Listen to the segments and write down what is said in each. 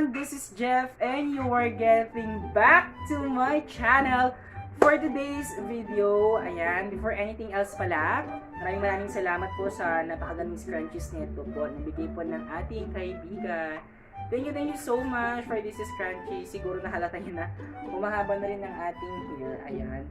everyone, this is Jeff and you are getting back to my channel for today's video. Ayan, before anything else pala, maraming salamat po sa napakagandang scrunchies nito po, nabigay po ng ating kaibigan. Thank you so much for this scrunchie. Siguro nahalata nyo na, umahaba na rin ang ating hair. Ayan.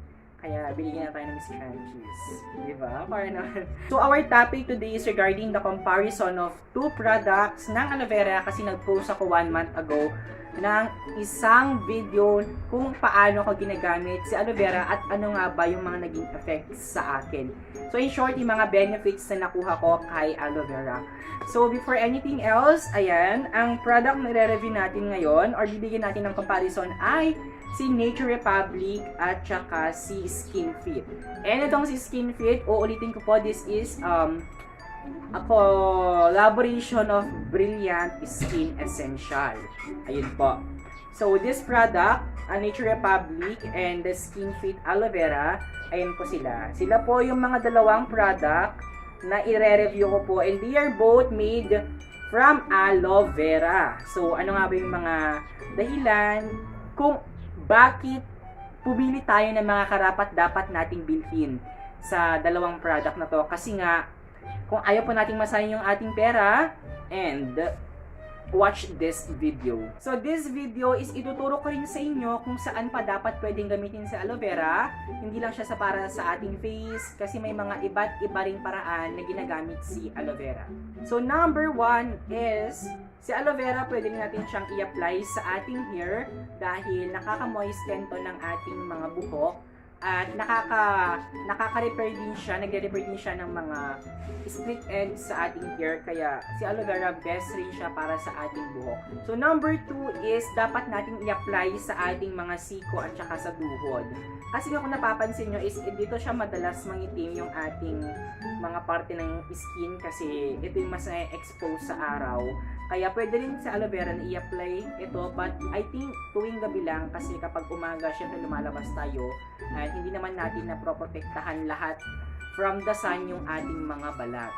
Kaya biligyan na tayo ng scrunchies. Diba? Para naman. So our topic today is regarding the comparison of two products ng Aloevera kasi nag-post ako 1 month ago ng isang video kung paano ko ginagamit si Aloevera at ano nga ba yung mga naging effects sa akin. So in short, yung mga benefits na nakuha ko kay Aloevera. So before anything else, ayan, ang product na i-review natin ngayon or bibigyan natin ng comparison ay si Nature Republic at saka si Skinfit. And itong si Skinfit, uulitin ko po, this is a collaboration of Brilliant Skin Essential. Ayun po. So this product, Nature Republic and the Skinfit Aloevera, ayun po sila. Sila po yung mga dalawang product na i-review ko po, and they are both made from aloe vera. So ano nga ba yung mga dahilan kung bakit pumili tayo ng mga karapat-dapat nating bilhin sa dalawang product na to? Kasi nga, kung ayaw po nating masayang yung ating pera, and watch this video. So this video is ituturo ko rin sa inyo kung saan pa dapat pwedeng gamitin sa aloe vera. Hindi lang siya para sa ating face kasi may mga iba't iba ring paraan na ginagamit si aloe vera. So number 1 is si aloe vera, pwede natin siyang i-apply sa ating hair dahil nakaka-moisten to ng ating mga buhok at nakaka-repair din siya, nagre-repair din siya ng mga split ends sa ating hair, kaya si aloe vera best rin siya para sa ating buhok. So number 2 is dapat nating i-apply sa ating mga siko at saka sa duhod. Kasi nga kung napapansin nyo is dito siya madalas mangitim yung ating mga parte ng skin kasi ito yung mas na-expose sa araw. Kaya pwede rin sa aloe vera na i-apply ito, but I think tuwing gabi lang kasi kapag umaga syempre lumalabas tayo at hindi naman natin na protektahan lahat from the sun yung ating mga balat.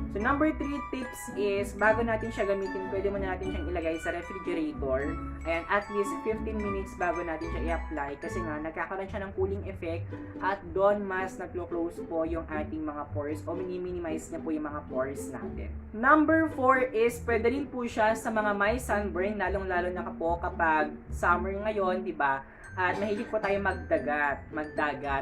So number 3 tips is bago natin siya gamitin, pwede muna natin siyang ilagay sa refrigerator. Ayan, at least 15 minutes bago natin siya i-apply kasi nga nagkakaroon siya ng cooling effect at doon mas naglo-close po yung ating mga pores o minimize niya po yung mga pores natin. Number 4 is pwede rin po siya sa mga may sunburn, lalong-lalo na po kapag summer ngayon, di ba? At mahilig po tayo magdagat,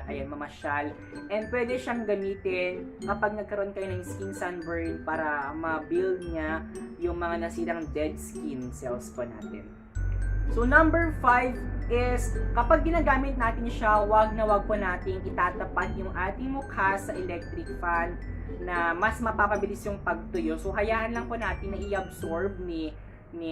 ayan, mamasyal. And pwede siyang gamitin kapag nagkaroon kayo ng skin sunburn para ma-build niya yung mga nasirang dead skin cells po natin. So number 5 is kapag ginagamit natin siya, wag po nating itatapat yung ating mukha sa electric fan na mas mapapabilis yung pagtuyo. So hayaan lang po natin na i-absorb ni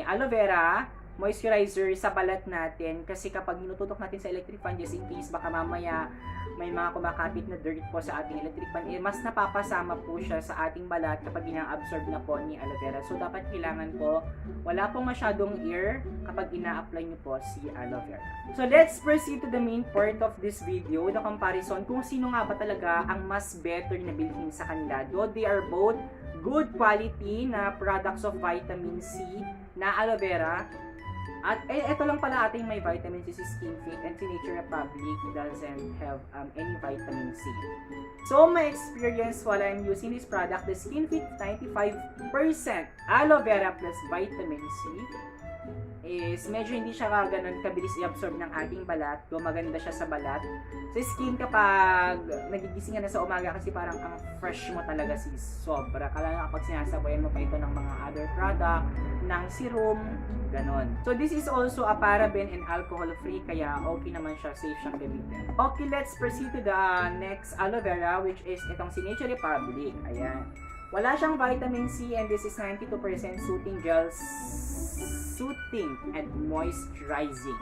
aloe vera moisturizer sa balat natin kasi kapag ninututok natin sa electric fan, just in case baka mamaya may mga kumakapit na dirt po sa ating electric fan, mas napapasama po siya sa ating balat kapag ina-absorb na po ni aloe vera. So dapat kailangan po wala pong masyadong air kapag ina-apply nyo po si aloe vera. So let's proceed to the main part of this video, the comparison kung sino nga ba talaga ang mas better na bilhin sa kanila. Though they are both good quality na products of vitamin C na aloe vera. At ito lang pala ating may vitamin C si Skinfit, and si Nature Republic doesn't have any vitamin C. So my experience while I'm using this product, the Skinfit 95% aloe vera plus vitamin C is medyo hindi siya ganun kabilis i-absorb ng ating balat, gumaganda siya sa balat. Sa skin kapag nagigising ka na sa umaga kasi parang ang fresh mo talaga sobra. Kaya kapag sinasabayan mo pa ito ng mga other product, ng serum, ganon. So this is also a paraben and alcohol free kaya okay naman siya, safe siyang gamitin. Okay, let's proceed to the next aloe vera which is itong si Nature Republic. Ayan. Wala siyang vitamin C and this is 92% soothing gels, soothing and moisturizing.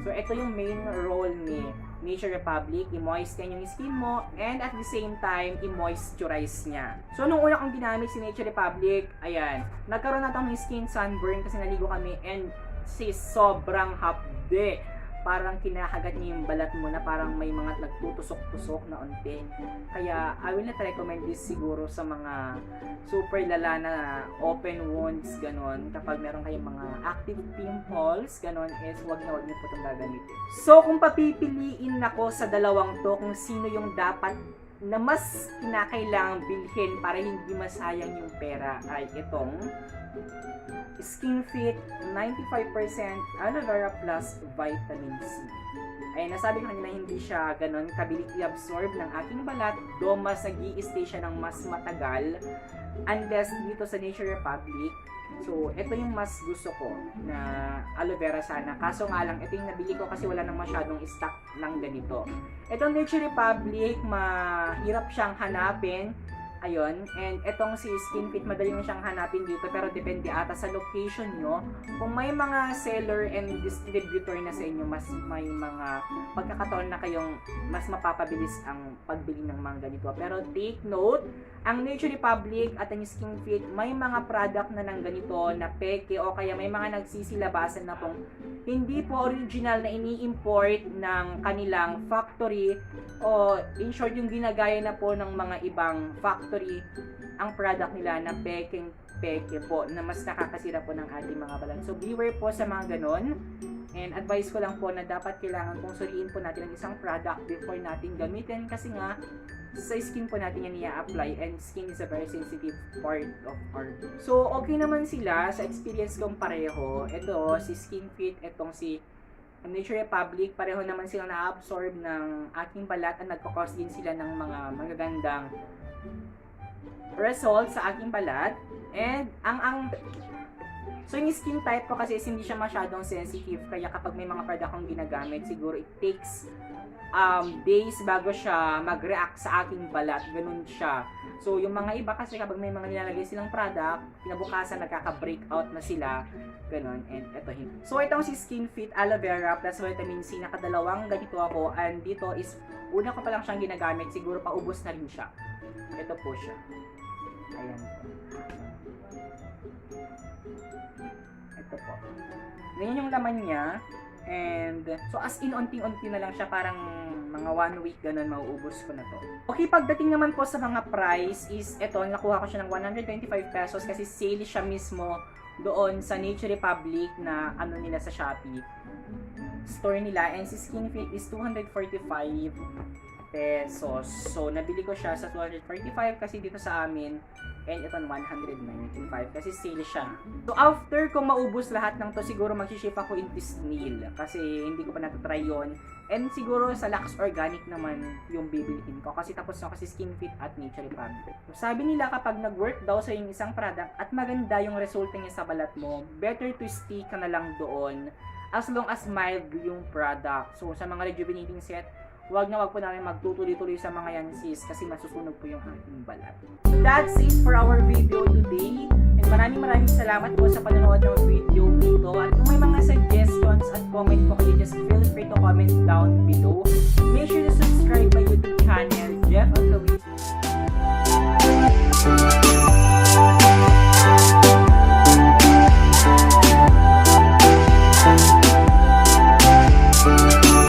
So ito yung main role ni Nature Republic, i-moisten yung skin mo and at the same time i-moisturize niya. So nung una kong ginamit si Nature Republic, ayan, nagkaroon na ng skin sunburn kasi naligo kami and sobrang hapde. parang kinakagat niya yung balat mo na parang may mga nagtutusok-tusok na unti. Kaya I will not recommend this siguro sa mga super lala na open wounds, ganon. Kapag meron kayong mga active pimples, ganon, is wag na wag niyo po itong gagamitin. So kung papipiliin ako sa dalawang to kung sino yung dapat na mas kinakailangang bilhin para hindi masayang yung pera, ay itong Skinfit 95% Aloevera plus vitamin C. Ay nasabi ko kanina hindi siya ganun kabilis i-absorb ng aking balat, do mas nag-i-stay siya ng mas matagal unless dito sa Nature Republic. So ito yung mas gusto ko na aloe vera sana, kaso nga lang ito yung nabili ko kasi wala nang masyadong stock ng ganito. Itong Nature Republic mahirap siyang hanapin. Ayun, and etong si Skinfit, madali mo siyang hanapin dito pero depende ata sa location nyo. Kung may mga seller and distributor na sa inyo, mas may mga pagkakataon na kayong mas mapapabilis ang pagbili ng mga ganito. Pero take note, ang Nature Republic at ang Skinfit, may mga product na ng ganito na peke o kaya may mga nagsisilabasan na pong hindi po original na ini-import ng kanilang factory o in short yung ginagaya na po ng mga ibang factory ang product nila na peke po na mas nakakasira po ng ating mga balat. So beware po sa mga ganon, and advice ko lang po na dapat kailangan kung suriin po natin ang isang product before natin gamitin kasi nga sa skin po natin yan i-apply and skin is a very sensitive part of our body. So okay naman sila sa experience kong pareho. Ito si Skinfit, etong si Nature Republic, pareho naman silang na-absorb ng aking balat at nagkakos din sila ng mga magagandang result sa aking balat. And so yung skin type ko kasi is hindi siya masyadong sensitive, kaya kapag may mga product akong ginagamit, siguro it takes days bago siya mag-react sa aking balat, ganun siya. So yung mga iba kasi kapag may mga nilalagay silang product, kinabukasan nagkaka-breakout na sila, ganun. And ito so itong si Skinfit Aloe Vera plus vitamin C, nakadalawang ganito ako, and dito is una ko pa lang siyang ginagamit, siguro paubos na rin siya. Ito po siya, ayan po. Ito po. Ganyan yung laman niya. And so as in unti-unti na lang siya, parang mga 1 week ganun mauubos ko na to. Okay, pagdating naman po sa mga price is ito, nakuha ko siya ng 125 pesos kasi sale siya mismo doon sa Nature Republic na ano nila sa Shopee store nila, and si Skinfit is 245 pesos. So nabili ko siya sa 245 kasi dito sa amin, and ito 195 kasi sale siya. So after ko maubos lahat ng to, siguro mag-ship ako into snail kasi hindi ko pa natatry yon. And siguro sa Lux Organic naman yung bibilihin ko kasi tapos na kasi Skinfit at Nature Republic. So sabi nila kapag nag-work daw sa yung isang product at maganda yung resulta niya sa balat mo, better to stick ka na lang doon as long as mild yung product. So sa mga rejuvenating set, wag po namin magtutuloy-tuloy sa mga yan sis kasi masusunog po yung ating balat. That's it for our video today. And maraming salamat po sa panonood ng video nito. At kung may mga suggestions at comment po kayo, just feel free to comment down below. Make sure to subscribe my YouTube channel, Agcaoili.